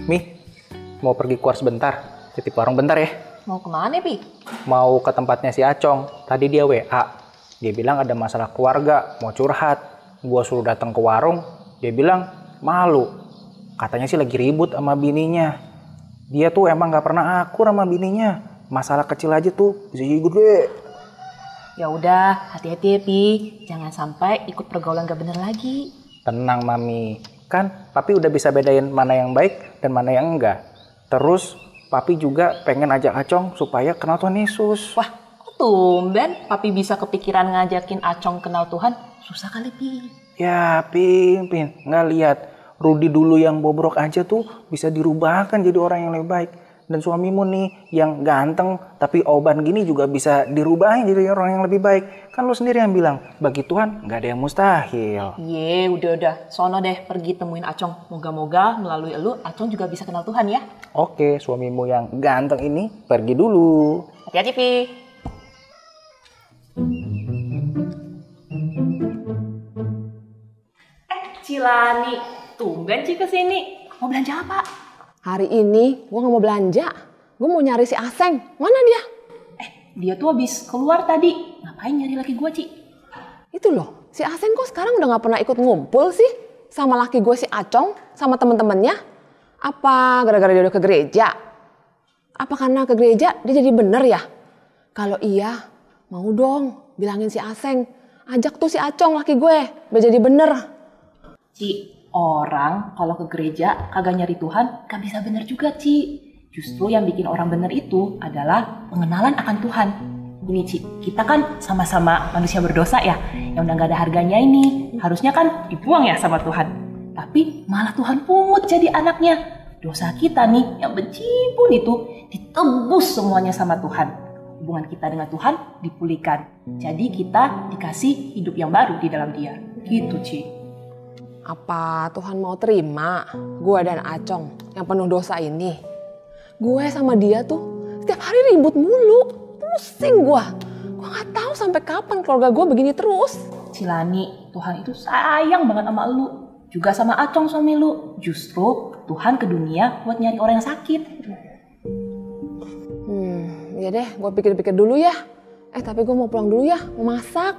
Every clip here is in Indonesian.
Mi, mau pergi keluar sebentar. Titip warung bentar ya. Mau kemana, Pi? Mau ke tempatnya si Acong. Tadi dia WA. Dia bilang ada masalah keluarga, mau curhat. Gua suruh datang ke warung, dia bilang malu. Katanya sih lagi ribut sama bininya. Dia tuh emang gak pernah akur sama bininya. Masalah kecil aja tuh bisa jadi gede. Ya udah, hati-hati ya, Pi. Jangan sampai ikut pergaulan gak bener lagi. Tenang Mami, kan Papi udah bisa bedain mana yang baik dan mana yang enggak. Terus Papi juga pengen ajak Acong supaya kenal Tuhan Yesus. Wah, kok tumben Papi bisa kepikiran ngajakin Acong kenal Tuhan? Susah kali, Pi. Ya Pin, nggak lihat Rudi dulu yang bobrok aja tuh bisa dirubahkan jadi orang yang lebih baik. Dan suamimu nih yang ganteng tapi oban gini juga bisa dirubahin jadi orang yang lebih baik. Kan lu sendiri yang bilang, bagi Tuhan nggak ada yang mustahil. Udah. Sono deh pergi temuin Acong. Moga-moga melalui elu Acong juga bisa kenal Tuhan ya. Oke, suamimu yang ganteng ini pergi dulu. Hati-hati, Pi. Cilani, tumben Ci kesini. Mau belanja apa? Hari ini gue gak mau belanja. Gue mau nyari si Aseng. Mana dia? Dia tuh habis keluar tadi. Ngapain nyari laki gue, Ci? Itu loh, si Aseng kok sekarang udah gak pernah ikut ngumpul sih? Sama laki gue si Acong, sama temen-temennya. Apa gara-gara dia udah ke gereja? Apa karena ke gereja dia jadi bener ya? Kalau iya, mau dong bilangin si Aseng. Ajak tuh si Acong laki gue, biar jadi bener. Ci, orang kalau ke gereja kagak nyari Tuhan, gak bisa bener juga, Ci. Justru yang bikin orang bener itu adalah pengenalan akan Tuhan. Gini, Ci, kita kan sama-sama manusia berdosa ya, yang udah gak ada harganya ini. Harusnya kan dibuang ya sama Tuhan. Tapi malah Tuhan pungut jadi anaknya. Dosa kita nih yang berjibun itu ditebus semuanya sama Tuhan. Hubungan kita dengan Tuhan dipulihkan. Jadi kita dikasih hidup yang baru di dalam Dia. Gitu, Ci. Apa Tuhan mau terima gue dan Acong yang penuh dosa ini? Gue sama dia tuh setiap hari ribut mulu. Pusing gue. Gue gak tahu sampai kapan keluarga gue begini terus. Cilani, Tuhan itu sayang banget sama lu. Juga sama Acong suami lu. Justru Tuhan ke dunia buat nyari orang yang sakit. Ya deh, gue pikir-pikir dulu ya. Tapi gue mau pulang dulu ya, mau masak.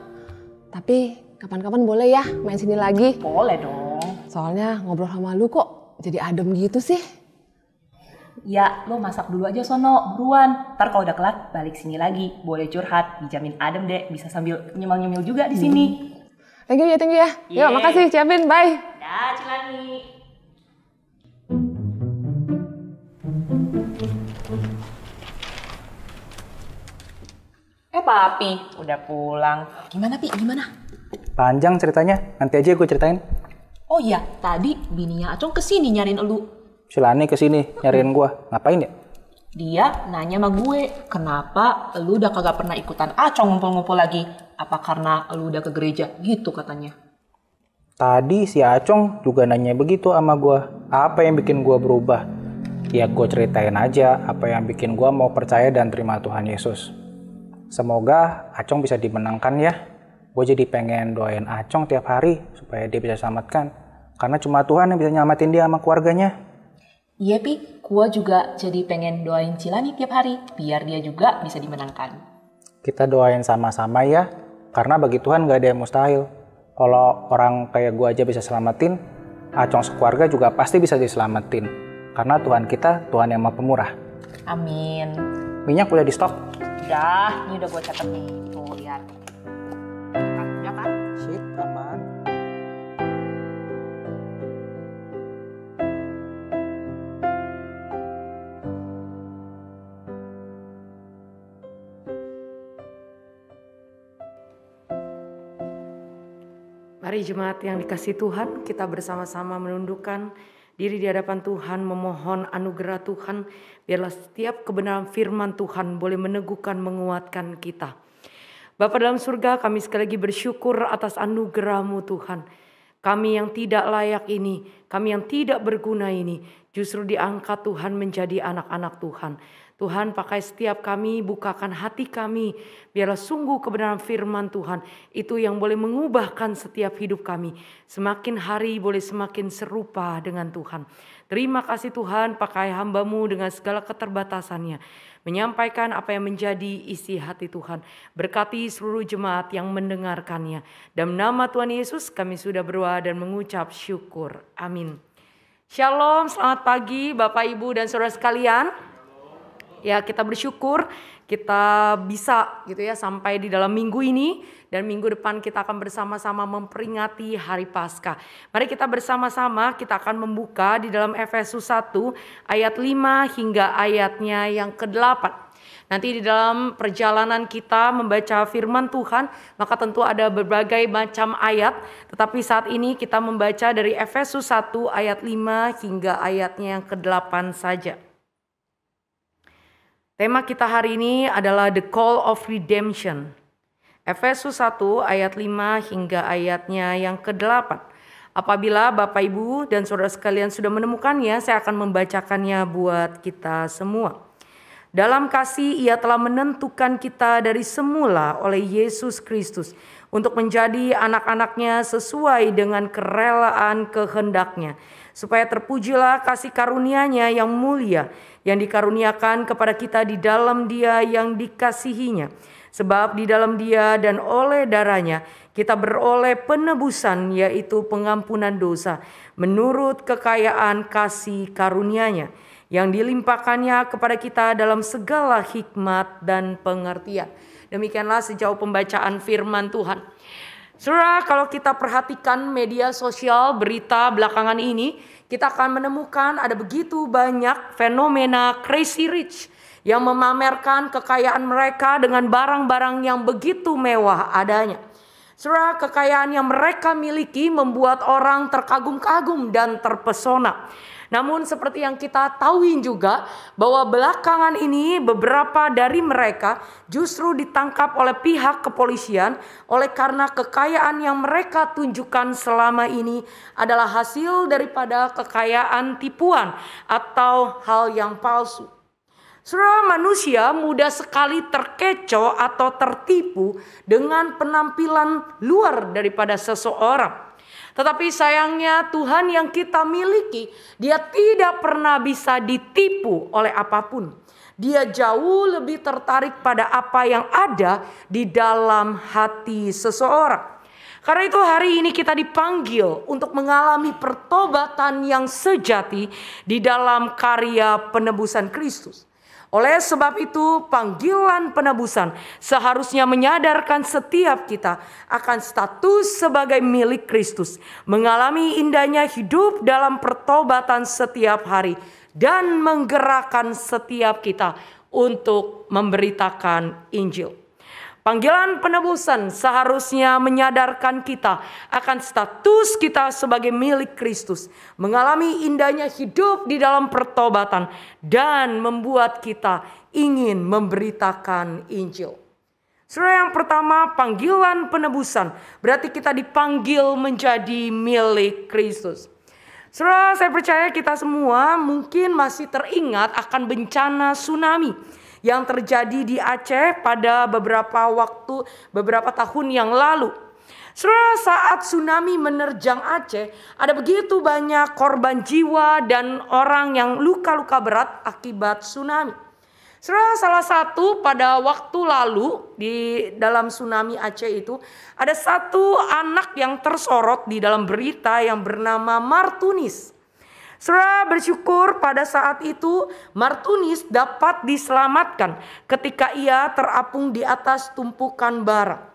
Tapi kapan-kapan boleh ya main sini lagi. Boleh dong. Soalnya ngobrol sama lu kok jadi adem gitu sih. Ya, lo masak dulu aja sono, buruan. Ntar kalau udah kelar, balik sini lagi. Boleh curhat, dijamin adem deh. Bisa sambil nyemil-nyemil juga di sini. Thank you ya. Yuk, makasih Ciapin, bye. Dah, Cilani. Papi, udah pulang. Gimana, Pi? Gimana? Panjang ceritanya, nanti aja gue ceritain. Oh iya, tadi bininya Acong kesini nyariin elu. Si Lani kesini nyariin gue, ngapain ya? Dia nanya sama gue, kenapa elu udah kagak pernah ikutan Acong ngumpul-ngumpul lagi? Apa karena elu udah ke gereja? Gitu katanya. Tadi si Acong juga nanya begitu sama gue. Apa yang bikin gue berubah? Ya gue ceritain aja apa yang bikin gue mau percaya dan terima Tuhan Yesus. Semoga Acong bisa dimenangkan ya. Gue jadi pengen doain Acong tiap hari supaya dia bisa selamatkan. Karena cuma Tuhan yang bisa nyelamatin dia sama keluarganya. Iya, Pi. Gue juga jadi pengen doain Cilani tiap hari. Biar dia juga bisa dimenangkan. Kita doain sama-sama ya. Karena bagi Tuhan gak ada yang mustahil. Kalau orang kayak gue aja bisa selamatin, Acong sekeluarga juga pasti bisa diselamatin. Karena Tuhan kita Tuhan yang Maha Pemurah. Amin. Minyak udah di stok? Udah, ini udah gue catat nih. Tuh, lihat. Udah kan? Sip, aman. Mari jemaat yang dikasihi Tuhan, kita bersama-sama menundukkan diri di hadapan Tuhan, memohon anugerah Tuhan, biarlah setiap kebenaran firman Tuhan boleh meneguhkan, menguatkan kita. Bapa dalam surga, kami sekali lagi bersyukur atas anugerah-Mu Tuhan. Kami yang tidak layak ini, kami yang tidak berguna ini, justru diangkat Tuhan menjadi anak-anak Tuhan. Tuhan, pakai setiap kami, bukakan hati kami. Biarlah sungguh kebenaran firman Tuhan itu yang boleh mengubahkan setiap hidup kami. Semakin hari boleh semakin serupa dengan Tuhan. Terima kasih Tuhan, pakai hamba-Mu dengan segala keterbatasannya. Menyampaikan apa yang menjadi isi hati Tuhan. Berkati seluruh jemaat yang mendengarkannya. Dalam nama Tuhan Yesus kami sudah berdoa dan mengucap syukur. Amin. Shalom, selamat pagi Bapak Ibu dan Saudara sekalian. Ya, kita bersyukur kita bisa gitu ya sampai di dalam minggu ini, dan minggu depan kita akan bersama-sama memperingati hari Paskah. Mari kita bersama-sama, kita akan membuka di dalam Efesus 1 ayat 5 hingga ayatnya yang ke-8. Nanti di dalam perjalanan kita membaca firman Tuhan, maka tentu ada berbagai macam ayat, tetapi saat ini kita membaca dari Efesus 1 ayat 5 hingga ayatnya yang ke-8 saja. Tema kita hari ini adalah The Call of Redemption. Efesus 1 ayat 5 hingga ayatnya yang ke-8. Apabila Bapak Ibu dan Saudara sekalian sudah menemukannya, saya akan membacakannya buat kita semua. Dalam kasih Ia telah menentukan kita dari semula oleh Yesus Kristus untuk menjadi anak-anaknya sesuai dengan kerelaan kehendak-Nya, supaya terpujilah kasih karunia-Nya yang mulia yang dikaruniakan kepada kita di dalam Dia yang dikasihinya. Sebab di dalam Dia dan oleh darah-Nya kita beroleh penebusan, yaitu pengampunan dosa, menurut kekayaan kasih karunia-Nya yang dilimpahkannya kepada kita dalam segala hikmat dan pengertian. Demikianlah sejauh pembacaan firman Tuhan. Saudara, kalau kita perhatikan media sosial berita belakangan ini, kita akan menemukan ada begitu banyak fenomena crazy rich yang memamerkan kekayaan mereka dengan barang-barang yang begitu mewah adanya. Saudara, kekayaan yang mereka miliki membuat orang terkagum-kagum dan terpesona. Namun seperti yang kita tahu juga bahwa belakangan ini beberapa dari mereka justru ditangkap oleh pihak kepolisian oleh karena kekayaan yang mereka tunjukkan selama ini adalah hasil daripada kekayaan tipuan atau hal yang palsu. Saudara, manusia mudah sekali terkecoh atau tertipu dengan penampilan luar daripada seseorang. Tetapi sayangnya Tuhan yang kita miliki, Dia tidak pernah bisa ditipu oleh apapun. Dia jauh lebih tertarik pada apa yang ada di dalam hati seseorang. Karena itu hari ini kita dipanggil untuk mengalami pertobatan yang sejati di dalam karya penebusan Kristus. Oleh sebab itu, panggilan penebusan seharusnya menyadarkan setiap kita akan status sebagai milik Kristus, mengalami indahnya hidup dalam pertobatan setiap hari, dan menggerakkan setiap kita untuk memberitakan Injil. Panggilan penebusan seharusnya menyadarkan kita akan status kita sebagai milik Kristus, mengalami indahnya hidup di dalam pertobatan, dan membuat kita ingin memberitakan Injil. Saudara, yang pertama, panggilan penebusan berarti kita dipanggil menjadi milik Kristus. Saudara, saya percaya kita semua mungkin masih teringat akan bencana tsunami yang terjadi di Aceh pada beberapa tahun yang lalu. Saudara, saat tsunami menerjang Aceh, ada begitu banyak korban jiwa dan orang yang luka-luka berat akibat tsunami. Saudara, salah satu pada waktu lalu di dalam tsunami Aceh itu, ada satu anak yang tersorot di dalam berita yang bernama Martunis. Saudara, bersyukur pada saat itu Martunis dapat diselamatkan ketika ia terapung di atas tumpukan bara.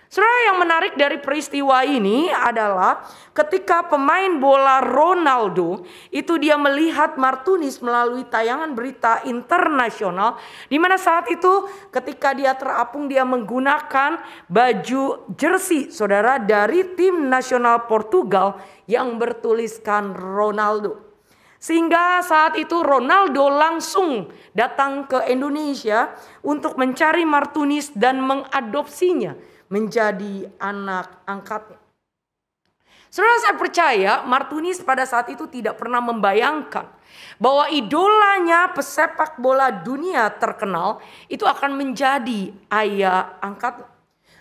Saudara, yang menarik dari peristiwa ini adalah ketika pemain bola Ronaldo itu dia melihat Martunis melalui tayangan berita internasional, di mana saat itu ketika dia terapung dia menggunakan baju jersey saudara dari tim nasional Portugal yang bertuliskan Ronaldo. Sehingga saat itu Ronaldo langsung datang ke Indonesia untuk mencari Martunis dan mengadopsinya menjadi anak angkatnya. Saudara, saya percaya Martinus pada saat itu tidak pernah membayangkan bahwa idolanya pesepak bola dunia terkenal itu akan menjadi ayah angkat.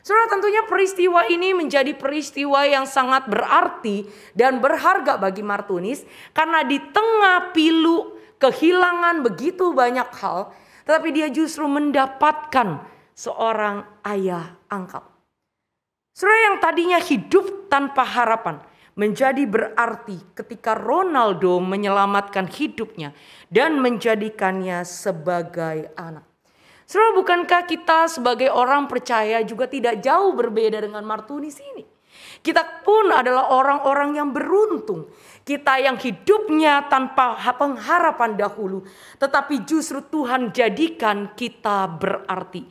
Saudara, tentunya peristiwa ini menjadi peristiwa yang sangat berarti dan berharga bagi Martinus, karena di tengah pilu kehilangan begitu banyak hal, tetapi dia justru mendapatkan seorang ayah angkat. Saudara, yang tadinya hidup tanpa harapan menjadi berarti ketika Ronaldo menyelamatkan hidupnya dan menjadikannya sebagai anak. Saudara, bukankah kita sebagai orang percaya juga tidak jauh berbeda dengan Martinus ini? Kita pun adalah orang-orang yang beruntung. Kita yang hidupnya tanpa pengharapan dahulu, tetapi justru Tuhan jadikan kita berarti.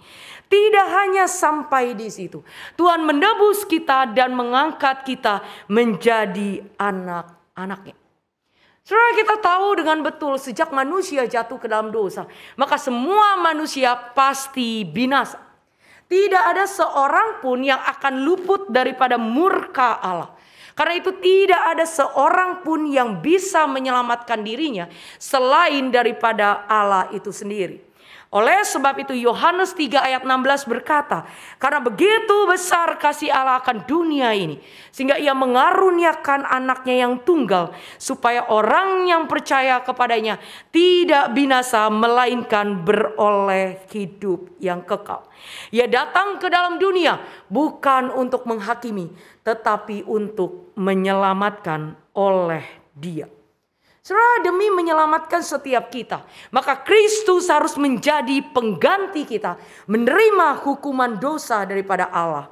Tidak hanya sampai di situ, Tuhan menebus kita dan mengangkat kita menjadi anak-anaknya. Saudara, kita tahu dengan betul sejak manusia jatuh ke dalam dosa, maka semua manusia pasti binasa. Tidak ada seorang pun yang akan luput daripada murka Allah. Karena itu tidak ada seorang pun yang bisa menyelamatkan dirinya selain daripada Allah itu sendiri. Oleh sebab itu Yohanes 3 ayat 16 berkata, karena begitu besar kasih Allah akan dunia ini, sehingga ia mengaruniakan anaknya yang tunggal, supaya orang yang percaya kepadanya tidak binasa, melainkan beroleh hidup yang kekal. Ia datang ke dalam dunia bukan untuk menghakimi, tetapi untuk menyelamatkan oleh Dia. Saudara, demi menyelamatkan setiap kita, maka Kristus harus menjadi pengganti kita, menerima hukuman dosa daripada Allah.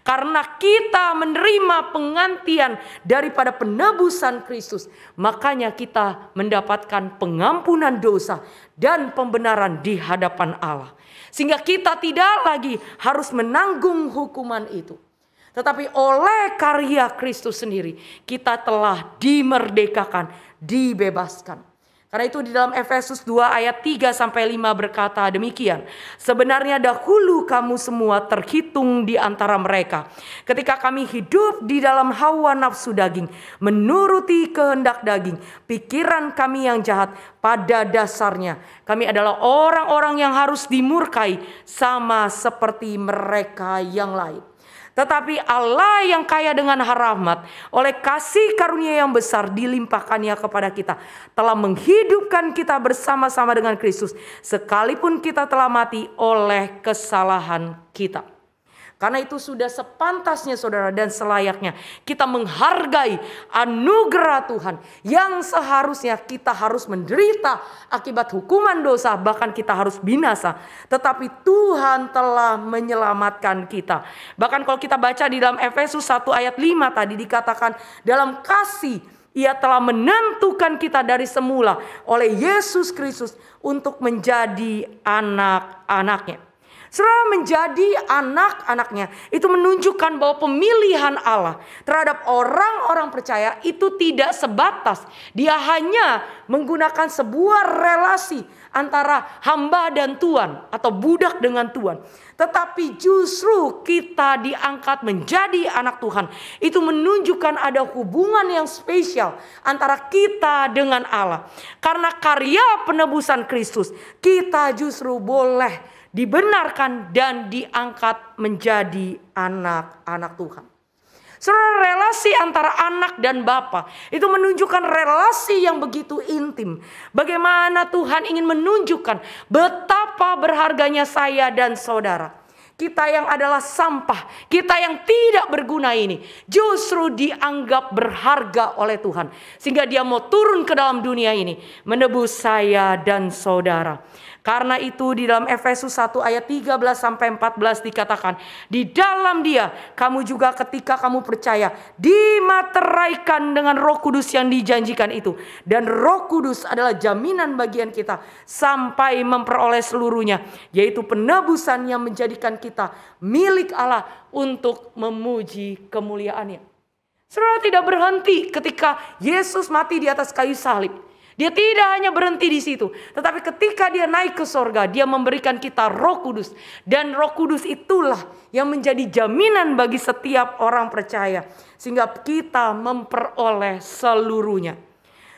Karena kita menerima penggantian daripada penebusan Kristus, makanya kita mendapatkan pengampunan dosa dan pembenaran di hadapan Allah. Sehingga kita tidak lagi harus menanggung hukuman itu. Tetapi oleh karya Kristus sendiri, kita telah dimerdekakan, dibebaskan. Karena itu di dalam Efesus 2 ayat 3-5 berkata demikian. Sebenarnya dahulu kamu semua terhitung di antara mereka, ketika kami hidup di dalam hawa nafsu daging, menuruti kehendak daging, pikiran kami yang jahat. Pada dasarnya kami adalah orang-orang yang harus dimurkai, sama seperti mereka yang lain. Tetapi Allah yang kaya dengan rahmat, oleh kasih karunia yang besar dilimpahkannya kepada kita, telah menghidupkan kita bersama-sama dengan Kristus, sekalipun kita telah mati oleh kesalahan kita. Karena itu sudah sepantasnya saudara dan selayaknya kita menghargai anugerah Tuhan yang seharusnya kita harus menderita akibat hukuman dosa, bahkan kita harus binasa. Tetapi Tuhan telah menyelamatkan kita. Bahkan kalau kita baca di dalam Efesus 1 ayat 5 tadi dikatakan, dalam kasih Ia telah menentukan kita dari semula oleh Yesus Kristus untuk menjadi anak-anaknya. Saudara, menjadi anak-anaknya itu menunjukkan bahwa pemilihan Allah terhadap orang-orang percaya itu tidak sebatas dia hanya menggunakan sebuah relasi antara hamba dan Tuhan atau budak dengan Tuhan. Tetapi justru kita diangkat menjadi anak Tuhan. Itu menunjukkan ada hubungan yang spesial antara kita dengan Allah. Karena karya penebusan Kristus, kita justru boleh dibenarkan dan diangkat menjadi anak-anak Tuhan. Saudara, relasi antara anak dan bapa itu menunjukkan relasi yang begitu intim. Bagaimana Tuhan ingin menunjukkan betapa berharganya saya dan saudara. Kita yang adalah sampah, kita yang tidak berguna ini justru dianggap berharga oleh Tuhan. Sehingga Dia mau turun ke dalam dunia ini menebus saya dan saudara. Karena itu di dalam Efesus 1 ayat 13-14 dikatakan, di dalam Dia kamu juga ketika kamu percaya dimateraikan dengan Roh Kudus yang dijanjikan itu. Dan Roh Kudus adalah jaminan bagian kita sampai memperoleh seluruhnya, yaitu penebusan yang menjadikan kita milik Allah untuk memuji kemuliaan-Nya. Saudara, tidak berhenti ketika Yesus mati di atas kayu salib. Dia tidak hanya berhenti di situ, tetapi ketika dia naik ke sorga, dia memberikan kita Roh Kudus. Dan Roh Kudus itulah yang menjadi jaminan bagi setiap orang percaya, sehingga kita memperoleh seluruhnya.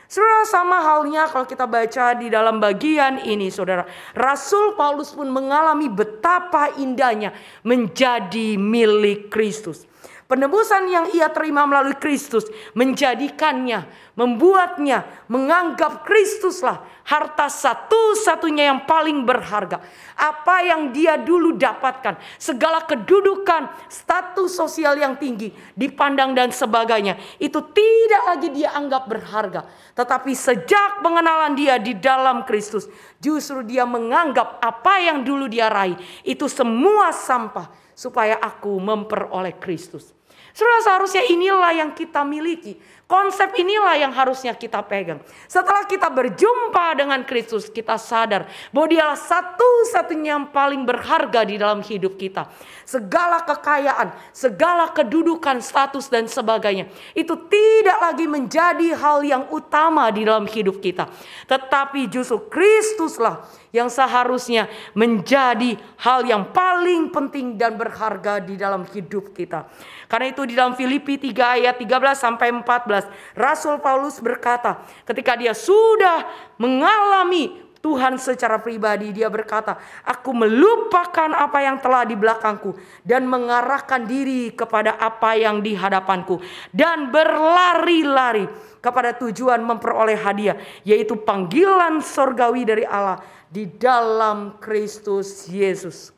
Saudara, sama halnya kalau kita baca di dalam bagian ini, saudara, Rasul Paulus pun mengalami betapa indahnya menjadi milik Kristus. Penebusan yang ia terima melalui Kristus menjadikannya, membuatnya menganggap Kristuslah harta satu-satunya yang paling berharga. Apa yang dia dulu dapatkan, segala kedudukan, status sosial yang tinggi, dipandang dan sebagainya, itu tidak lagi dia anggap berharga. Tetapi sejak pengenalan dia di dalam Kristus, justru dia menganggap apa yang dulu dia raih itu semua sampah, supaya aku memperoleh Kristus. Saudara, seharusnya inilah yang kita miliki. Konsep inilah yang harusnya kita pegang. Setelah kita berjumpa dengan Kristus, kita sadar bahwa dialah satu-satunya yang paling berharga di dalam hidup kita. Segala kekayaan, segala kedudukan, status dan sebagainya, itu tidak lagi menjadi hal yang utama di dalam hidup kita. Tetapi justru Kristuslah yang seharusnya menjadi hal yang paling penting dan berharga di dalam hidup kita. Karena itu di dalam Filipi 3 ayat 13 sampai 14, Rasul Paulus berkata, ketika dia sudah mengalami Tuhan secara pribadi, dia berkata, aku melupakan apa yang telah di belakangku dan mengarahkan diri kepada apa yang di hadapanku, dan berlari-lari kepada tujuan memperoleh hadiah, yaitu panggilan sorgawi dari Allah di dalam Kristus Yesus.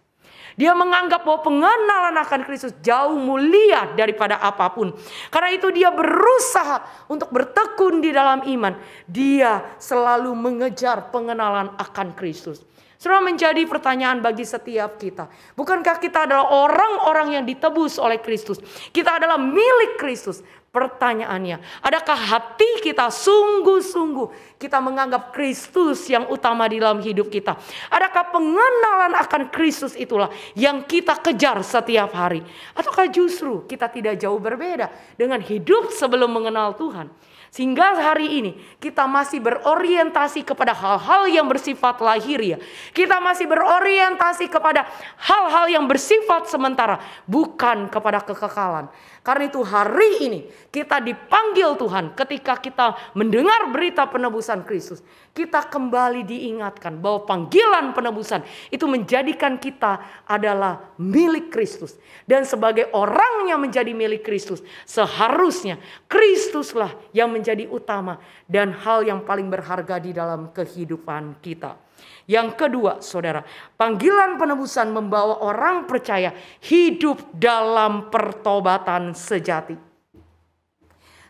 Dia menganggap bahwa pengenalan akan Kristus jauh mulia daripada apapun. Karena itu dia berusaha untuk bertekun di dalam iman. Dia selalu mengejar pengenalan akan Kristus. Saudara, menjadi pertanyaan bagi setiap kita. Bukankah kita adalah orang-orang yang ditebus oleh Kristus? Kita adalah milik Kristus. Pertanyaannya, adakah hati kita sungguh-sungguh kita menganggap Kristus yang utama di dalam hidup kita? Adakah pengenalan akan Kristus itulah yang kita kejar setiap hari? Ataukah justru kita tidak jauh berbeda dengan hidup sebelum mengenal Tuhan? Sehingga hari ini kita masih berorientasi kepada hal-hal yang bersifat lahiriah. Kita masih berorientasi kepada hal-hal yang bersifat sementara, bukan kepada kekekalan. Karena itu hari ini kita dipanggil Tuhan ketika kita mendengar berita penebusan Kristus. Kita kembali diingatkan bahwa panggilan penebusan itu menjadikan kita adalah milik Kristus. Dan sebagai orang yang menjadi milik Kristus, seharusnya Kristuslah yang menjadi utama dan hal yang paling berharga di dalam kehidupan kita. Yang kedua, saudara, panggilan penebusan membawa orang percaya hidup dalam pertobatan sejati.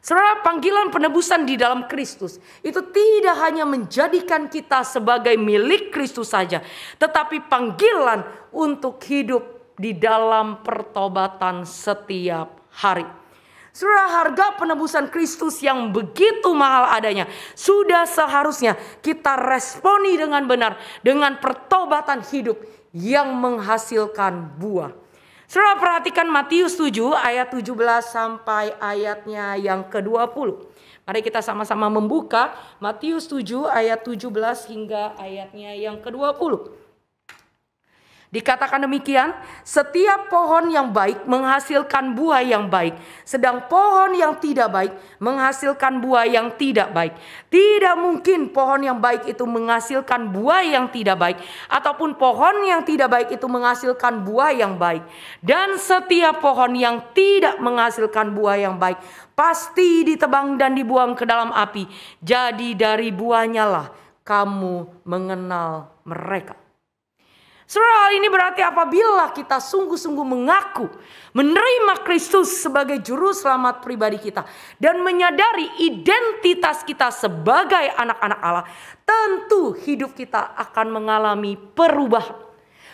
Saudara, panggilan penebusan di dalam Kristus itu tidak hanya menjadikan kita sebagai milik Kristus saja, tetapi panggilan untuk hidup di dalam pertobatan setiap hari. Saudara, harga penebusan Kristus yang begitu mahal adanya, sudah seharusnya kita responi dengan benar dengan pertobatan hidup yang menghasilkan buah. Saudara, perhatikan Matius 7 ayat 17 sampai ayatnya yang ke-20. Mari kita sama-sama membuka Matius 7 ayat 17 hingga ayatnya yang ke-20. Dikatakan demikian, setiap pohon yang baik menghasilkan buah yang baik, sedang pohon yang tidak baik menghasilkan buah yang tidak baik. Tidak mungkin pohon yang baik itu menghasilkan buah yang tidak baik, ataupun pohon yang tidak baik itu menghasilkan buah yang baik. Dan setiap pohon yang tidak menghasilkan buah yang baik pasti ditebang dan dibuang ke dalam api. Jadi dari buahnya lah kamu mengenal mereka. Saudara, hal ini berarti apabila kita sungguh-sungguh mengaku menerima Kristus sebagai juru selamat pribadi kita dan menyadari identitas kita sebagai anak-anak Allah, tentu hidup kita akan mengalami perubahan.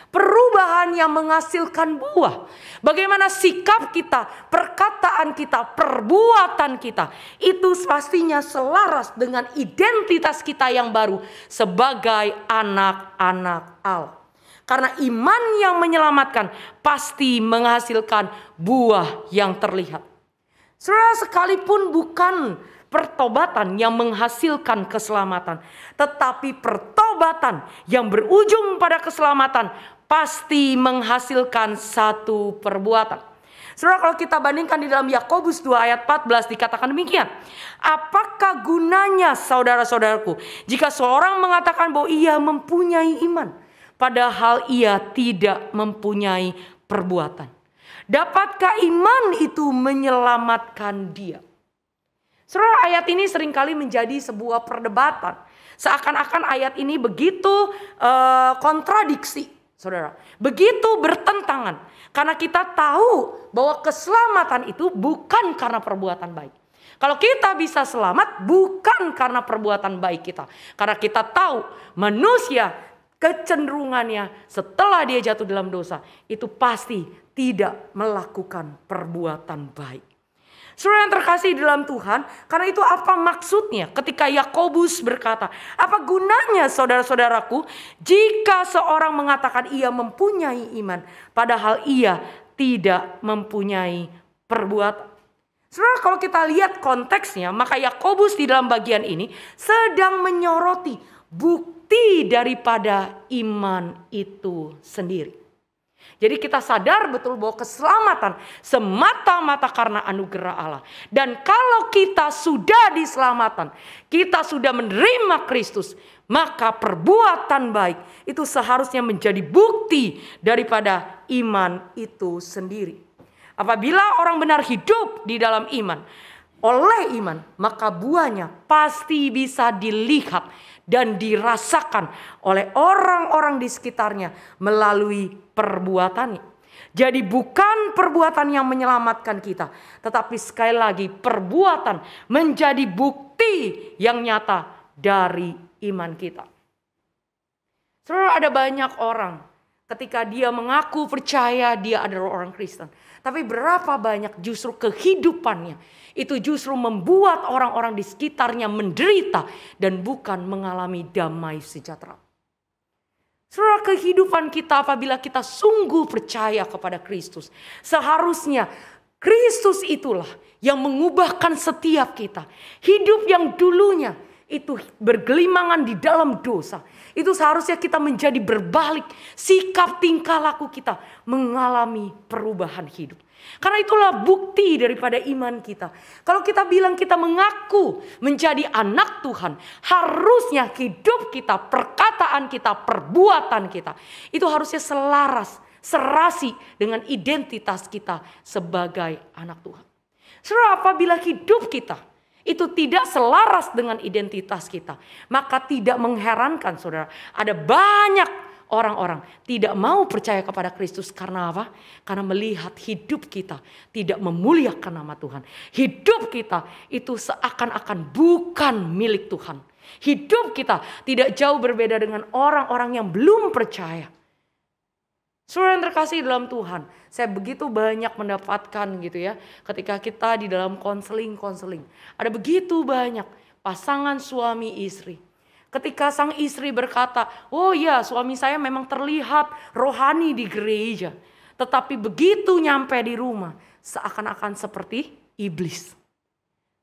Perubahan yang menghasilkan buah. Bagaimana sikap kita, perkataan kita, perbuatan kita, itu pastinya selaras dengan identitas kita yang baru sebagai anak-anak Allah. Karena iman yang menyelamatkan pasti menghasilkan buah yang terlihat. Saudara, sekalipun bukan pertobatan yang menghasilkan keselamatan. Tetapi pertobatan yang berujung pada keselamatan pasti menghasilkan satu perbuatan. Saudara, kalau kita bandingkan di dalam Yakobus 2 ayat 14 dikatakan demikian. Apakah gunanya saudara-saudaraku jika seorang mengatakan bahwa ia mempunyai iman, padahal ia tidak mempunyai perbuatan? Dapatkah iman itu menyelamatkan dia? Saudara, ayat ini seringkali menjadi sebuah perdebatan. Seakan-akan ayat ini begitu kontradiksi, saudara. Begitu bertentangan. Karena kita tahu bahwa keselamatan itu bukan karena perbuatan baik. Kalau kita bisa selamat bukan karena perbuatan baik kita. Karena kita tahu manusia kecenderungannya setelah dia jatuh dalam dosa itu pasti tidak melakukan perbuatan baik. Saudara yang terkasih dalam Tuhan, karena itu apa maksudnya ketika Yakobus berkata, apa gunanya saudara-saudaraku jika seorang mengatakan ia mempunyai iman, padahal ia tidak mempunyai perbuatan. Saudara, kalau kita lihat konteksnya, maka Yakobus di dalam bagian ini sedang menyoroti bukti daripada iman itu sendiri. Jadi kita sadar betul bahwa keselamatan semata-mata karena anugerah Allah. Dan kalau kita sudah diselamatkan, kita sudah menerima Kristus, maka perbuatan baik itu seharusnya menjadi bukti daripada iman itu sendiri. Apabila orang benar hidup di dalam iman, oleh iman, maka buahnya pasti bisa dilihat dan dirasakan oleh orang-orang di sekitarnya melalui perbuatannya. Jadi bukan perbuatan yang menyelamatkan kita, tetapi sekali lagi perbuatan menjadi bukti yang nyata dari iman kita. Saudara, ada banyak orang ketika dia mengaku percaya dia adalah orang Kristen, tapi berapa banyak justru kehidupannya itu justru membuat orang-orang di sekitarnya menderita dan bukan mengalami damai sejahtera. Saudara, kehidupan kita apabila kita sungguh percaya kepada Kristus, seharusnya Kristus itulah yang mengubahkan setiap kita. Hidup yang dulunya itu bergelimangan di dalam dosa, itu seharusnya kita menjadi berbalik, sikap tingkah laku kita mengalami perubahan hidup. Karena itulah bukti daripada iman kita. Kalau kita bilang kita mengaku menjadi anak Tuhan, harusnya hidup kita, perkataan kita, perbuatan kita itu harusnya selaras, serasi dengan identitas kita sebagai anak Tuhan. Saudara, apabila hidup kita itu tidak selaras dengan identitas kita, maka tidak mengherankan saudara, ada banyak orang-orang tidak mau percaya kepada Kristus. Karena apa? Karena melihat hidup kita tidak memuliakan nama Tuhan. Hidup kita itu seakan-akan bukan milik Tuhan. Hidup kita tidak jauh berbeda dengan orang-orang yang belum percaya. Saudara yang terkasih dalam Tuhan, saya begitu banyak mendapatkan gitu ya, ketika kita di dalam konseling, ada begitu banyak pasangan suami istri. Ketika sang istri berkata, oh ya suami saya memang terlihat rohani di gereja, tetapi begitu nyampe di rumah seakan-akan seperti iblis.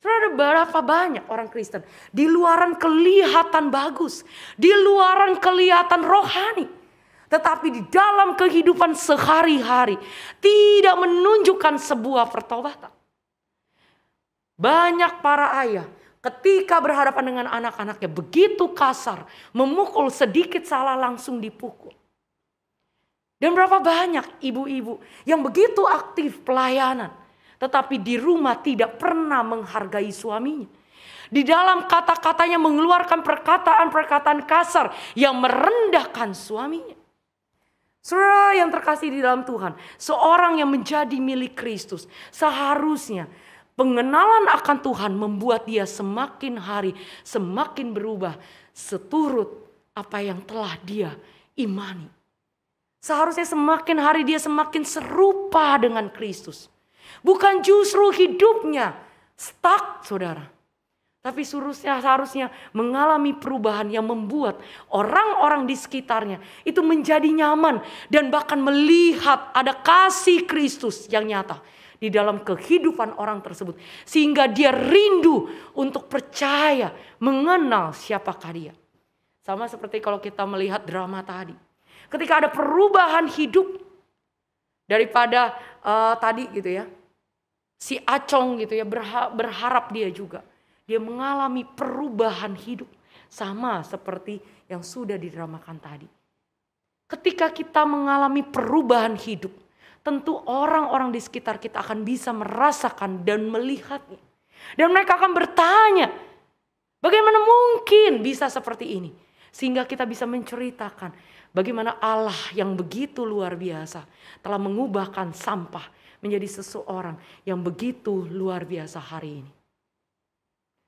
Saudara, ada berapa banyak orang Kristen di luaran kelihatan bagus, di luaran kelihatan rohani, tetapi di dalam kehidupan sehari-hari tidak menunjukkan sebuah pertobatan. Banyak para ayah ketika berhadapan dengan anak-anaknya begitu kasar, memukul, sedikit salah langsung dipukul. Dan berapa banyak ibu-ibu yang begitu aktif pelayanan, tetapi di rumah tidak pernah menghargai suaminya. Di dalam kata-katanya mengeluarkan perkataan-perkataan kasar yang merendahkan suaminya. Saudara yang terkasih di dalam Tuhan, seorang yang menjadi milik Kristus seharusnya pengenalan akan Tuhan membuat dia semakin hari semakin berubah seturut apa yang telah dia imani. Seharusnya semakin hari dia semakin serupa dengan Kristus. Bukan justru hidupnya stuck saudara. Tapi seharusnya mengalami perubahan yang membuat orang-orang di sekitarnya itu menjadi nyaman. Dan bahkan melihat ada kasih Kristus yang nyata di dalam kehidupan orang tersebut. Sehingga dia rindu untuk percaya, mengenal siapakah dia. Sama seperti kalau kita melihat drama tadi. Ketika ada perubahan hidup daripada tadi gitu ya. Si Acong gitu ya, berharap dia juga. Dia mengalami perubahan hidup. Sama seperti yang sudah didramakan tadi. Ketika kita mengalami perubahan hidup, tentu orang-orang di sekitar kita akan bisa merasakan dan melihatnya. Dan mereka akan bertanya, bagaimana mungkin bisa seperti ini? Sehingga kita bisa menceritakan bagaimana Allah yang begitu luar biasa telah mengubahkan sampah menjadi seseorang yang begitu luar biasa hari ini.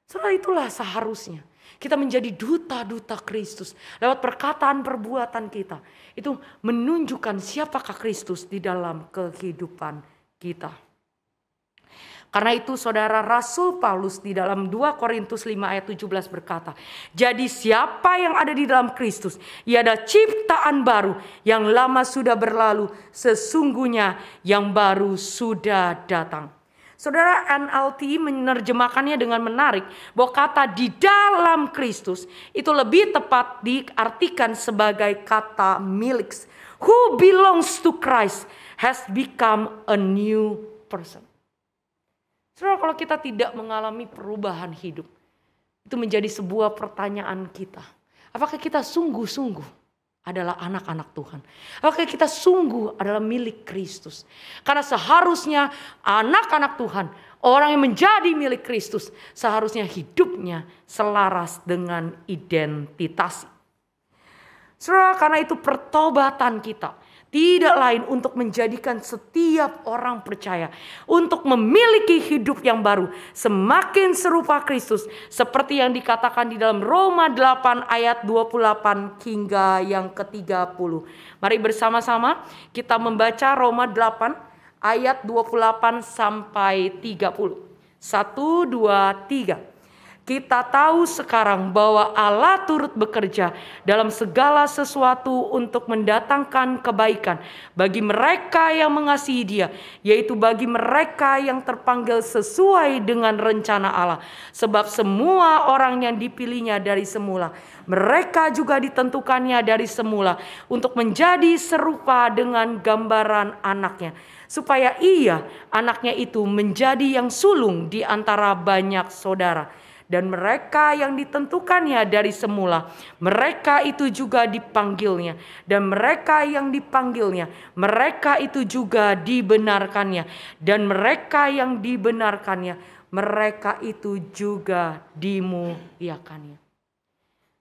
Setelah itulah seharusnya kita menjadi duta-duta Kristus lewat perkataan perbuatan kita. Itu menunjukkan siapakah Kristus di dalam kehidupan kita. Karena itu saudara, Rasul Paulus di dalam 2 Korintus 5 ayat 17 berkata, jadi siapa yang ada di dalam Kristus, ia ada ciptaan baru, yang lama sudah berlalu, sesungguhnya yang baru sudah datang. Saudara, NLT menerjemahkannya dengan menarik bahwa kata di dalam Kristus itu lebih tepat diartikan sebagai kata milik. Who belongs to Christ has become a new person. Saudara, kalau kita tidak mengalami perubahan hidup, itu menjadi sebuah pertanyaan kita. Apakah kita sungguh-sungguh adalah anak-anak Tuhan? Apakah kita sungguh adalah milik Kristus? Karena seharusnya anak-anak Tuhan, orang yang menjadi milik Kristus, seharusnya hidupnya selaras dengan identitas. Saudara, karena itu pertobatan kita tidak lain untuk menjadikan setiap orang percaya untuk memiliki hidup yang baru, semakin serupa Kristus, seperti yang dikatakan di dalam Roma 8 ayat 28 hingga yang ke-30. Mari bersama-sama kita membaca Roma 8 ayat 28 sampai 30. 1, 2, 3. Kita tahu sekarang bahwa Allah turut bekerja dalam segala sesuatu untuk mendatangkan kebaikan bagi mereka yang mengasihi Dia, yaitu bagi mereka yang terpanggil sesuai dengan rencana Allah. Sebab semua orang yang dipilihnya dari semula, mereka juga ditentukannya dari semula untuk menjadi serupa dengan gambaran anaknya, supaya ia, anaknya itu, menjadi yang sulung di antara banyak saudara. Dan mereka yang ditentukannya dari semula, mereka itu juga dipanggilnya. Dan mereka yang dipanggilnya, mereka itu juga dibenarkannya. Dan mereka yang dibenarkannya, mereka itu juga dimuliakannya.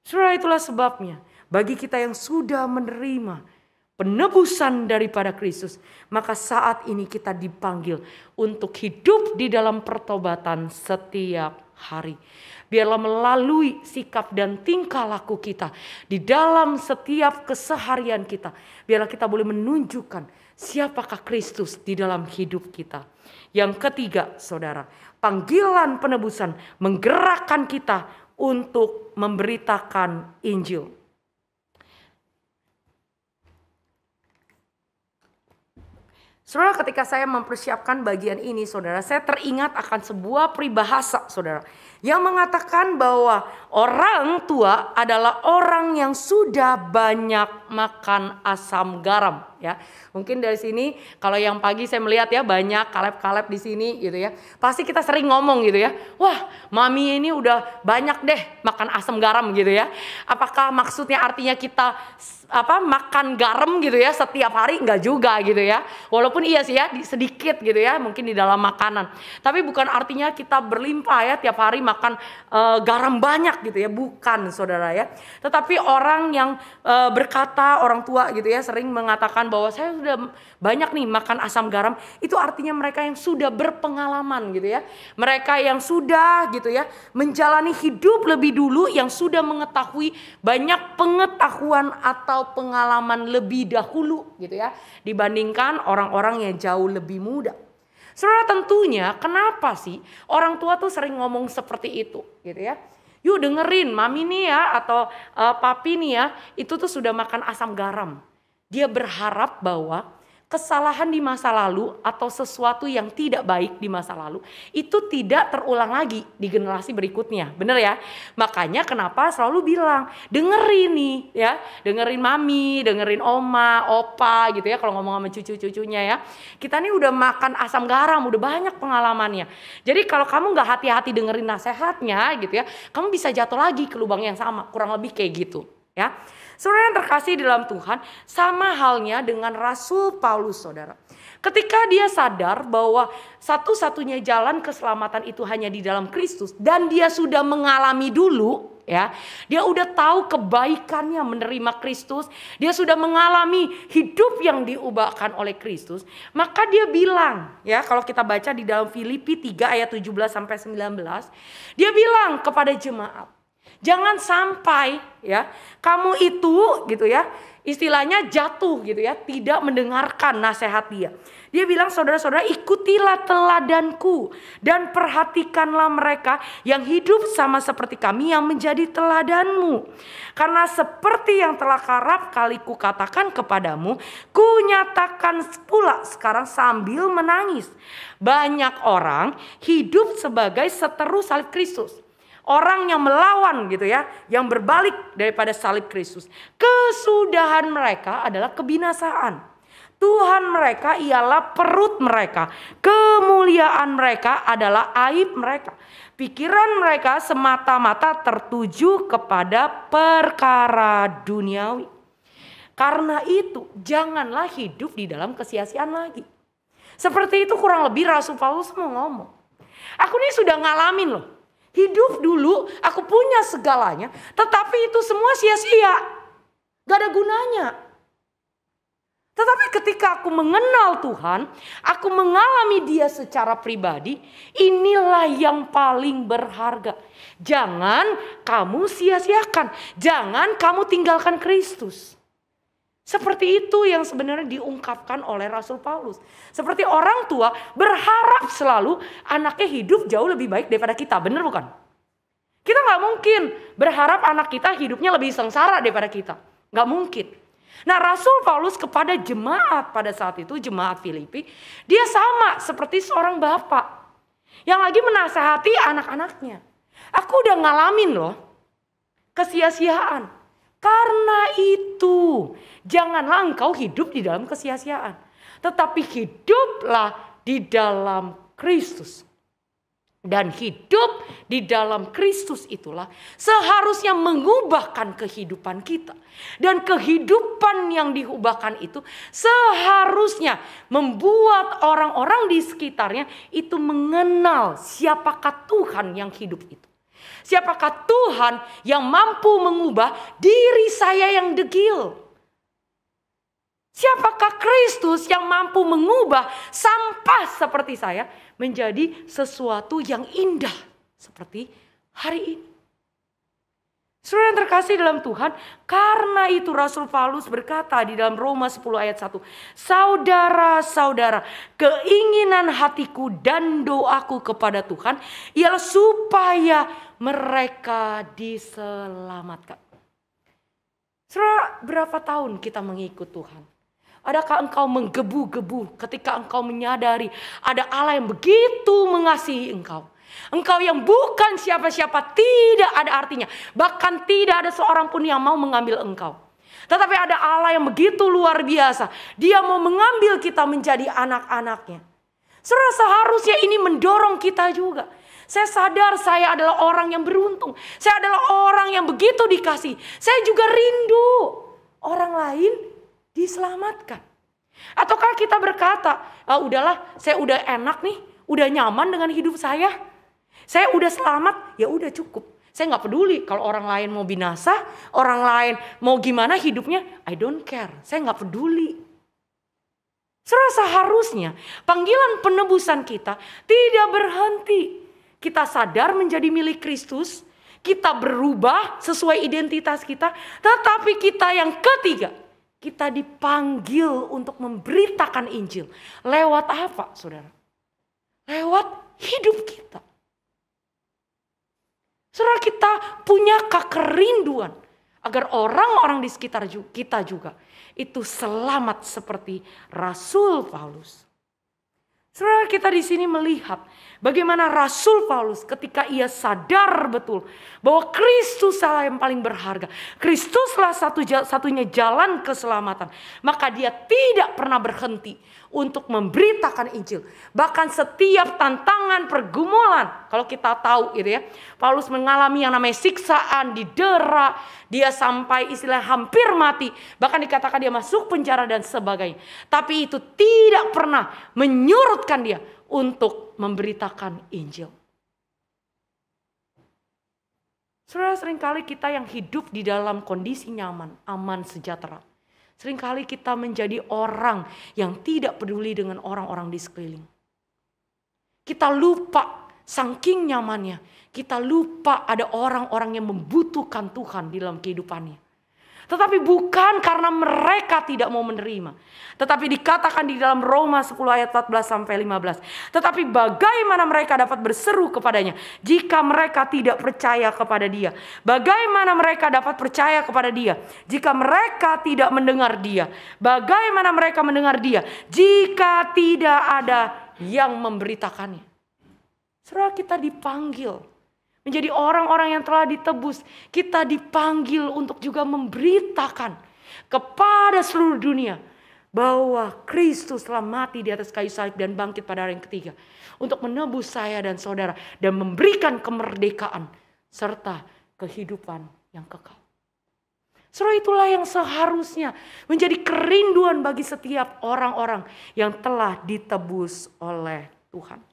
Saudara, itulah sebabnya bagi kita yang sudah menerima penebusan daripada Kristus, maka saat ini kita dipanggil untuk hidup di dalam pertobatan setiap hari. Biarlah melalui sikap dan tingkah laku kita di dalam setiap keseharian kita, biarlah kita boleh menunjukkan siapakah Kristus di dalam hidup kita. Yang ketiga, saudara, panggilan penebusan menggerakkan kita untuk memberitakan Injil. Saudara, ketika saya mempersiapkan bagian ini, saudara, saya teringat akan sebuah peribahasa, saudara, yang mengatakan bahwa orang tua adalah orang yang sudah banyak makan asam garam, ya. Mungkin dari sini, kalau yang pagi saya melihat ya banyak kaleb-kaleb di sini, gitu ya. Pasti kita sering ngomong gitu ya, wah, mami ini udah banyak deh makan asam garam gitu ya. Apakah maksudnya artinya kita makan garam gitu ya setiap hari? Enggak juga gitu ya. Walaupun iya sih ya sedikit gitu ya mungkin di dalam makanan. Tapi bukan artinya kita berlimpah ya tiap hari makan garam banyak gitu ya. Bukan, saudara ya. Tetapi orang yang berkata, orang tua gitu ya, sering mengatakan bahwa saya sudah banyak nih makan asam garam. Itu artinya mereka yang sudah berpengalaman gitu ya. Mereka yang sudah gitu ya menjalani hidup lebih dulu, yang sudah mengetahui banyak pengetahuan atau pengalaman lebih dahulu gitu ya, dibandingkan orang-orang yang jauh lebih muda. Saudara, tentunya kenapa sih orang tua tuh sering ngomong seperti itu gitu ya. Yuk dengerin mami nih ya atau papi nih ya, itu tuh sudah makan asam garam. Dia berharap bahwa kesalahan di masa lalu atau sesuatu yang tidak baik di masa lalu itu tidak terulang lagi di generasi berikutnya. Bener ya? Makanya kenapa selalu bilang, dengerin nih ya, dengerin mami, dengerin oma, opa gitu ya, kalau ngomong sama cucu-cucunya ya. Kita nih udah makan asam garam, udah banyak pengalamannya. Jadi kalau kamu gak hati-hati dengerin nasihatnya gitu ya, kamu bisa jatuh lagi ke lubang yang sama, kurang lebih kayak gitu ya. Saudara yang terkasih dalam Tuhan, sama halnya dengan Rasul Paulus, saudara. Ketika dia sadar bahwa satu-satunya jalan keselamatan itu hanya di dalam Kristus, dan dia sudah mengalami dulu, ya, dia udah tahu kebaikannya menerima Kristus, dia sudah mengalami hidup yang diubahkan oleh Kristus, maka dia bilang, ya, kalau kita baca di dalam Filipi 3 ayat 17 sampai 19, dia bilang kepada jemaat, jangan sampai ya kamu itu gitu ya, istilahnya jatuh gitu ya, tidak mendengarkan nasihat dia. Dia bilang, saudara-saudara, ikutilah teladanku dan perhatikanlah mereka yang hidup sama seperti kami yang menjadi teladanmu. Karena seperti yang telah kerap kali kukatakan kepadamu, kunyatakan pula sekarang sambil menangis. Banyak orang hidup sebagai seteru salib Kristus. Orang yang melawan gitu ya, yang berbalik daripada salib Kristus. Kesudahan mereka adalah kebinasaan. Tuhan mereka ialah perut mereka. Kemuliaan mereka adalah aib mereka. Pikiran mereka semata-mata tertuju kepada perkara duniawi. Karena itu janganlah hidup di dalam kesia-siaan lagi. Seperti itu kurang lebih Rasul Paulus mau ngomong. Aku nih sudah ngalamin loh. Hidup dulu aku punya segalanya, tetapi itu semua sia-sia. Gak ada gunanya. Tetapi ketika aku mengenal Tuhan, aku mengalami Dia secara pribadi, inilah yang paling berharga. Jangan kamu sia-siakan, jangan kamu tinggalkan Kristus. Seperti itu yang sebenarnya diungkapkan oleh Rasul Paulus. Seperti orang tua berharap selalu anaknya hidup jauh lebih baik daripada kita. Benar bukan? Kita gak mungkin berharap anak kita hidupnya lebih sengsara daripada kita. Gak mungkin. Nah, Rasul Paulus kepada jemaat pada saat itu, jemaat Filipi, dia sama seperti seorang bapak yang lagi menasehati anak-anaknya. Aku udah ngalamin loh kesia-siaan. Karena itu, janganlah engkau hidup di dalam kesia-siaan, tetapi hiduplah di dalam Kristus. Dan hidup di dalam Kristus itulah seharusnya mengubahkan kehidupan kita. Dan kehidupan yang diubahkan itu seharusnya membuat orang-orang di sekitarnya itu mengenal siapakah Tuhan yang hidup itu. Siapakah Tuhan yang mampu mengubah diri saya yang degil? Siapakah Kristus yang mampu mengubah sampah seperti saya menjadi sesuatu yang indah seperti hari ini? Saudara yang terkasih dalam Tuhan, karena itu Rasul Paulus berkata di dalam Roma 10 ayat 1, saudara-saudara, keinginan hatiku dan doaku kepada Tuhan ialah supaya mereka diselamatkan. Saudara, berapa tahun kita mengikut Tuhan? Adakah engkau menggebu-gebu ketika engkau menyadari ada Allah yang begitu mengasihi engkau? Engkau yang bukan siapa-siapa tidak ada artinya. Bahkan tidak ada seorang pun yang mau mengambil engkau. Tetapi ada Allah yang begitu luar biasa. Dia mau mengambil kita menjadi anak-anaknya. Saudara, seharusnya ini mendorong kita juga. Saya sadar saya adalah orang yang beruntung. Saya adalah orang yang begitu dikasih. Saya juga rindu orang lain diselamatkan. Ataukah kita berkata, udahlah saya udah enak nih. Udah nyaman dengan hidup saya. Saya udah selamat, ya udah cukup. Saya nggak peduli kalau orang lain mau binasa, orang lain mau gimana hidupnya, I don't care. Saya nggak peduli. Seharusnya panggilan penebusan kita tidak berhenti. Kita sadar menjadi milik Kristus, kita berubah sesuai identitas kita, tetapi kita yang ketiga, kita dipanggil untuk memberitakan Injil. Lewat apa, saudara? Lewat hidup kita. Saudara, kita punya kerinduan Agar orang-orang di sekitar kita juga itu selamat seperti Rasul Paulus. Saudara, kita di sini melihat bagaimana Rasul Paulus ketika ia sadar betul bahwa Kristuslah yang paling berharga. Kristuslah satunya jalan keselamatan. Maka dia tidak pernah berhenti untuk memberitakan Injil. Bahkan setiap tantangan, pergumulan, kalau kita tahu gitu ya, Paulus mengalami yang namanya siksaan, didera, dia sampai istilah hampir mati, bahkan dikatakan dia masuk penjara dan sebagainya. Tapi itu tidak pernah menyurutkan dia untuk memberitakan Injil. Saudara, seringkali kita yang hidup di dalam kondisi nyaman, aman, sejahtera, seringkali kita menjadi orang yang tidak peduli dengan orang-orang di sekeliling. Kita lupa saking nyamannya, kita lupa ada orang-orang yang membutuhkan Tuhan di dalam kehidupannya. Tetapi bukan karena mereka tidak mau menerima. Tetapi dikatakan di dalam Roma 10 ayat 14 sampai 15. Tetapi bagaimana mereka dapat berseru kepadanya jika mereka tidak percaya kepada dia? Bagaimana mereka dapat percaya kepada dia jika mereka tidak mendengar dia? Bagaimana mereka mendengar dia jika tidak ada yang memberitakannya? Saudara, kita dipanggil menjadi orang-orang yang telah ditebus. Kita dipanggil untuk juga memberitakan kepada seluruh dunia bahwa Kristus telah mati di atas kayu salib dan bangkit pada hari yang ketiga untuk menebus saya dan saudara dan memberikan kemerdekaan serta kehidupan yang kekal. Saudara, itulah yang seharusnya menjadi kerinduan bagi setiap orang-orang yang telah ditebus oleh Tuhan.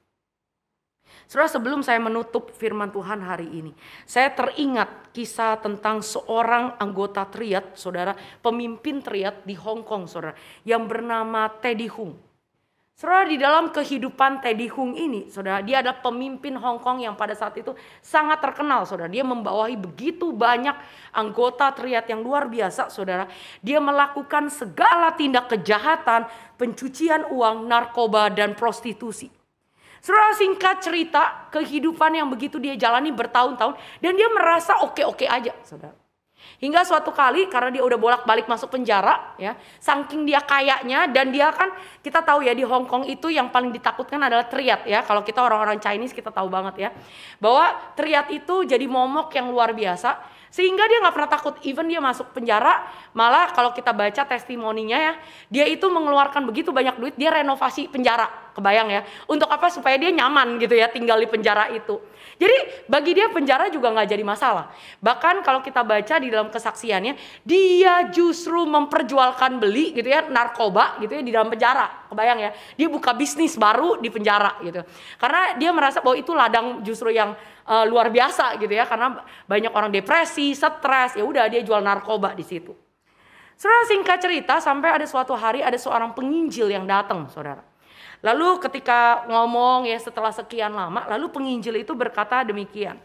Saudara, sebelum saya menutup firman Tuhan hari ini, saya teringat kisah tentang seorang anggota triad, saudara, pemimpin triad di Hong Kong, saudara, yang bernama Teddy Hung. Saudara, di dalam kehidupan Teddy Hung ini, saudara, dia adalah pemimpin Hong Kong yang pada saat itu sangat terkenal, saudara. Dia membawahi begitu banyak anggota triad yang luar biasa, saudara. Dia melakukan segala tindak kejahatan, pencucian uang, narkoba, dan prostitusi. Saudara, singkat cerita, kehidupan yang begitu dia jalani bertahun-tahun dan dia merasa oke-oke aja, saudara. Hingga suatu kali karena dia udah bolak-balik masuk penjara, ya, saking dia kayanya, dan dia kan kita tahu ya di Hong Kong itu yang paling ditakutkan adalah triad, ya. Kalau kita orang-orang Chinese kita tahu banget ya, bahwa triad itu jadi momok yang luar biasa. Sehingga dia nggak pernah takut, even dia masuk penjara, malah kalau kita baca testimoninya ya, dia itu mengeluarkan begitu banyak duit, dia renovasi penjara, kebayang ya, untuk apa? Supaya dia nyaman gitu ya, tinggal di penjara itu. Jadi bagi dia penjara juga nggak jadi masalah. Bahkan kalau kita baca di dalam kesaksiannya, dia justru memperjualkan beli gitu ya, narkoba gitu ya di dalam penjara, kebayang ya, dia buka bisnis baru di penjara gitu, karena dia merasa bahwa itu ladang justru yang luar biasa gitu ya, karena banyak orang depresi, stres, ya udah dia jual narkoba di situ. Saudara, singkat cerita, sampai ada suatu hari ada seorang penginjil yang datang, saudara. Lalu ketika ngomong ya setelah sekian lama, lalu penginjil itu berkata demikian.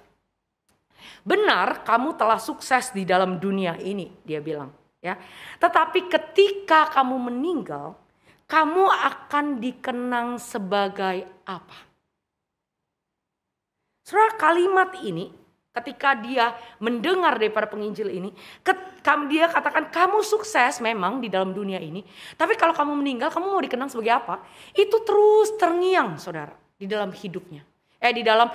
Benar, kamu telah sukses di dalam dunia ini, dia bilang, ya. Tetapi ketika kamu meninggal, kamu akan dikenang sebagai apa? Saudara, kalimat ini ketika dia mendengar daripada penginjil ini, dia katakan kamu sukses memang di dalam dunia ini, tapi kalau kamu meninggal kamu mau dikenang sebagai apa? Itu terus terngiang, saudara, di dalam hidupnya. Di dalam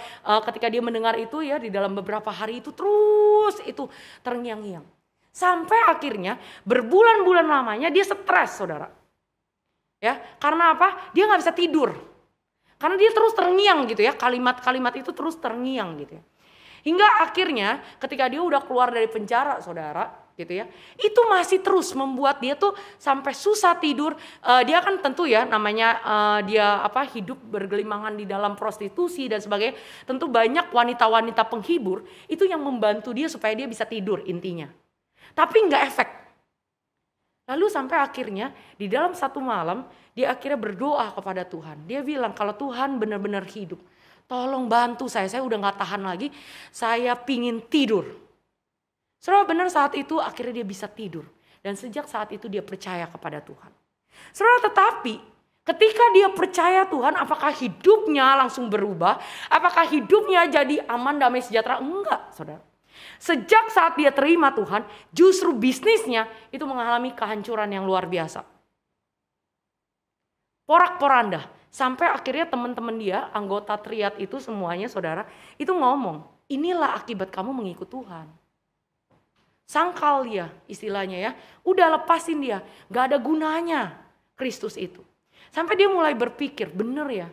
ketika dia mendengar itu ya, di dalam beberapa hari itu terus itu terngiang-ngiang. Sampai akhirnya berbulan-bulan lamanya dia stres, saudara. Ya, karena apa? Dia nggak bisa tidur. Karena dia terus terngiang gitu ya, kalimat-kalimat itu terus terngiang gitu ya. Hingga akhirnya ketika dia udah keluar dari penjara, saudara, gitu ya, itu masih terus membuat dia tuh sampai susah tidur. Dia kan tentu ya namanya dia hidup bergelimangan di dalam prostitusi dan sebagainya. Tentu banyak wanita-wanita penghibur itu yang membantu dia supaya dia bisa tidur intinya. Tapi nggak efek. Lalu sampai akhirnya di dalam satu malam dia akhirnya berdoa kepada Tuhan. Dia bilang, kalau Tuhan benar-benar hidup, tolong bantu saya udah gak tahan lagi, saya pingin tidur. Saudara, benar saat itu akhirnya dia bisa tidur. Dan sejak saat itu dia percaya kepada Tuhan. Saudara, tetapi ketika dia percaya Tuhan, apakah hidupnya langsung berubah? Apakah hidupnya jadi aman, damai, sejahtera? Enggak, saudara. Sejak saat dia terima Tuhan, justru bisnisnya itu mengalami kehancuran yang luar biasa. Porak-poranda. Sampai akhirnya teman-teman dia, anggota triad itu semuanya saudara, itu ngomong, inilah akibat kamu mengikut Tuhan. Sangkal dia istilahnya ya, udah lepasin dia, gak ada gunanya Kristus itu. Sampai dia mulai berpikir, bener ya,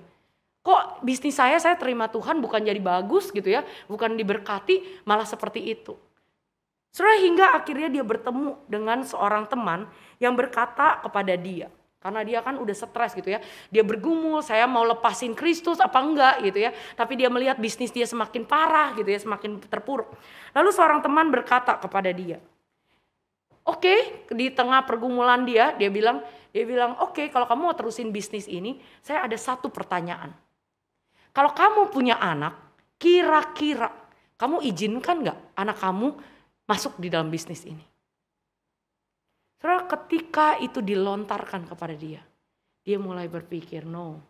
kok bisnis saya terima Tuhan bukan jadi bagus gitu ya, bukan diberkati, malah seperti itu. Saudara, hingga akhirnya dia bertemu dengan seorang teman yang berkata kepada dia, karena dia kan udah stres gitu ya. Dia bergumul, saya mau lepasin Kristus apa enggak gitu ya. Tapi dia melihat bisnis dia semakin parah gitu ya, semakin terpuruk. Lalu seorang teman berkata kepada dia, oke, di tengah pergumulan dia bilang, oke, kalau kamu mau terusin bisnis ini, saya ada satu pertanyaan. Kalau kamu punya anak, kira-kira kamu izinkan enggak anak kamu masuk di dalam bisnis ini? Saudara, ketika itu dilontarkan kepada dia mulai berpikir, no,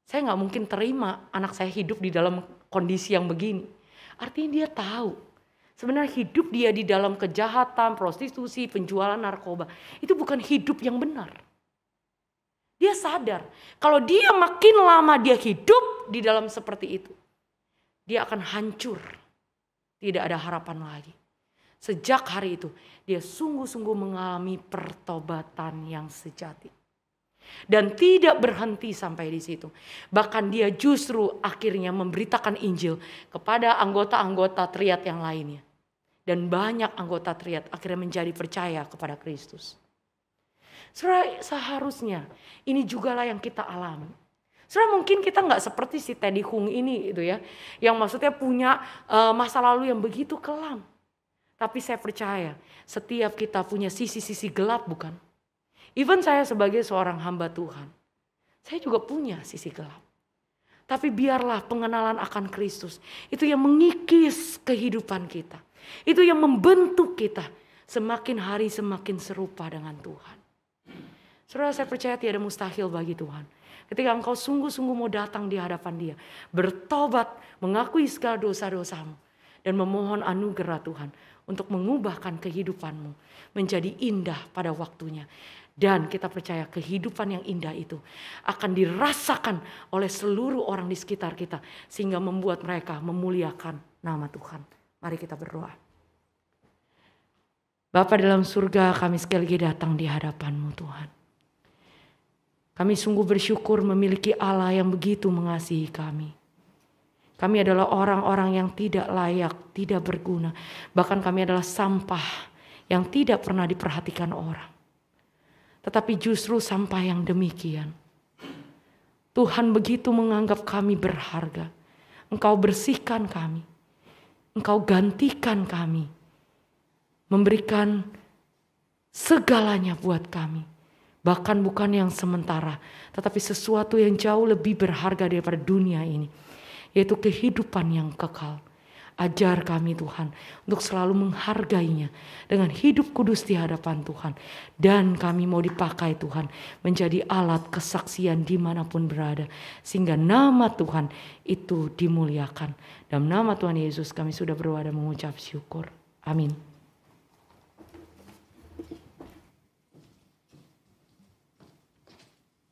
saya nggak mungkin terima anak saya hidup di dalam kondisi yang begini. Artinya dia tahu, sebenarnya hidup dia di dalam kejahatan, prostitusi, penjualan narkoba, itu bukan hidup yang benar. Dia sadar, kalau dia makin lama dia hidup di dalam seperti itu, dia akan hancur, tidak ada harapan lagi. Sejak hari itu, dia sungguh-sungguh mengalami pertobatan yang sejati. Dan tidak berhenti sampai di situ. Bahkan dia justru akhirnya memberitakan Injil kepada anggota-anggota triad yang lainnya. Dan banyak anggota triad akhirnya menjadi percaya kepada Kristus. Saudara, seharusnya ini jugalah yang kita alami. Saudara, mungkin kita nggak seperti si Teddy Hung ini gitu ya. Yang maksudnya punya masa lalu yang begitu kelam. Tapi saya percaya setiap kita punya sisi-sisi gelap, bukan? Even saya sebagai seorang hamba Tuhan, saya juga punya sisi gelap. Tapi biarlah pengenalan akan Kristus itu yang mengikis kehidupan kita. Itu yang membentuk kita semakin hari semakin serupa dengan Tuhan. Saudara, saya percaya tiada mustahil bagi Tuhan. Ketika engkau sungguh-sungguh mau datang di hadapan Dia, bertobat, mengakui segala dosa-dosamu, dan memohon anugerah Tuhan untuk mengubahkan kehidupanmu menjadi indah pada waktunya. Dan kita percaya kehidupan yang indah itu akan dirasakan oleh seluruh orang di sekitar kita. Sehingga membuat mereka memuliakan nama Tuhan. Mari kita berdoa. Bapa dalam surga, kami sekali lagi datang di hadapan-Mu Tuhan. Kami sungguh bersyukur memiliki Allah yang begitu mengasihi kami. Kami adalah orang-orang yang tidak layak, tidak berguna. Bahkan kami adalah sampah yang tidak pernah diperhatikan orang. Tetapi justru sampah yang demikian, Tuhan begitu menganggap kami berharga. Engkau bersihkan kami. Engkau gantikan kami. Memberikan segalanya buat kami. Bahkan bukan yang sementara, tetapi sesuatu yang jauh lebih berharga daripada dunia ini. Yaitu kehidupan yang kekal. Ajar kami Tuhan untuk selalu menghargainya dengan hidup kudus di hadapan Tuhan. Dan kami mau dipakai Tuhan menjadi alat kesaksian dimanapun berada. Sehingga nama Tuhan itu dimuliakan. Dalam nama Tuhan Yesus kami sudah berdoa dan mengucap syukur. Amin.